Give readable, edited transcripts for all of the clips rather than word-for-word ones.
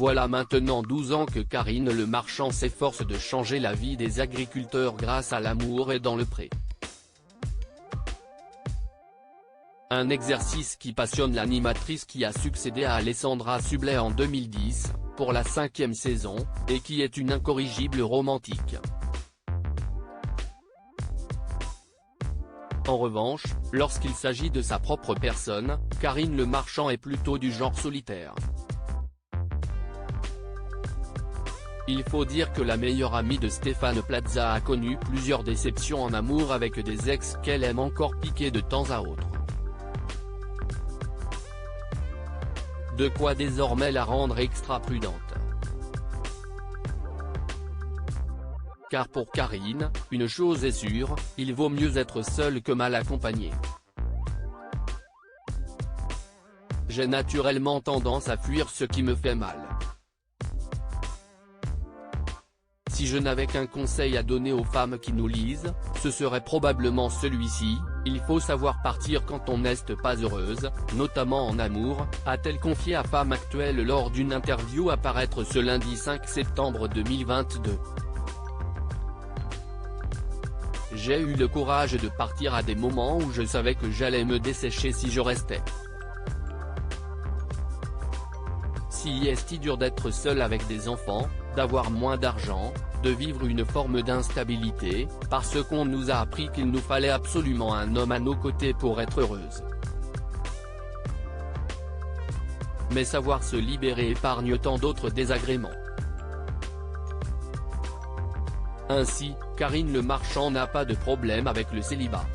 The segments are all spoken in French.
Voilà maintenant 12 ans que Karine Le Marchand s'efforce de changer la vie des agriculteurs grâce à l'amour et dans le pré. Un exercice qui passionne l'animatrice qui a succédé à Alessandra Sublet en 2010, pour la 5e saison, et qui est une incorrigible romantique. En revanche, lorsqu'il s'agit de sa propre personne, Karine Le Marchand est plutôt du genre solitaire. Il faut dire que la meilleure amie de Stéphane Plaza a connu plusieurs déceptions en amour avec des ex qu'elle aime encore piquer de temps à autre. De quoi désormais la rendre extra prudente. Car pour Karine, une chose est sûre, il vaut mieux être seul que mal accompagné. J'ai naturellement tendance à fuir ce qui me fait mal. Si je n'avais qu'un conseil à donner aux femmes qui nous lisent, ce serait probablement celui-ci: il faut savoir partir quand on n'est pas heureuse, notamment en amour, a-t-elle confié à Femme Actuelle lors d'une interview à paraître ce lundi 5 septembre 2022. J'ai eu le courage de partir à des moments où je savais que j'allais me dessécher si je restais. Si est dur d'être seul avec des enfants, d'avoir moins d'argent, de vivre une forme d'instabilité, parce qu'on nous a appris qu'il nous fallait absolument un homme à nos côtés pour être heureuse. Mais savoir se libérer épargne tant d'autres désagréments. Ainsi, Karine Le Marchand n'a pas de problème avec le célibat.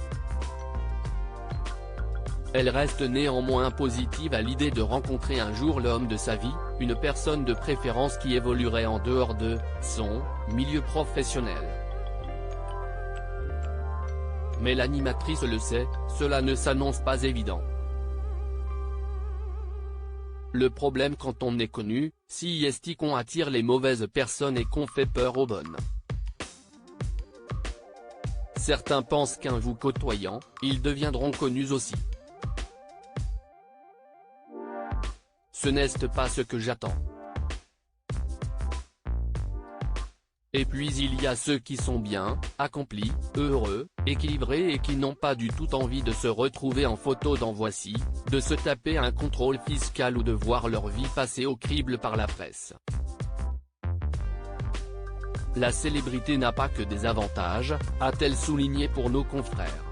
Elle reste néanmoins positive à l'idée de rencontrer un jour l'homme de sa vie, une personne de préférence qui évoluerait en dehors de son milieu professionnel. Mais l'animatrice le sait, cela ne s'annonce pas évident. Le problème quand on est connu, si est qu'on attire les mauvaises personnes et qu'on fait peur aux bonnes. Certains pensent qu'en vous côtoyant, ils deviendront connus aussi. Ce n'est pas ce que j'attends. Et puis il y a ceux qui sont bien, accomplis, heureux, équilibrés et qui n'ont pas du tout envie de se retrouver en photo dans Voici, de se taper un contrôle fiscal ou de voir leur vie passer au crible par la presse. La célébrité n'a pas que des avantages, a-t-elle souligné pour nos confrères.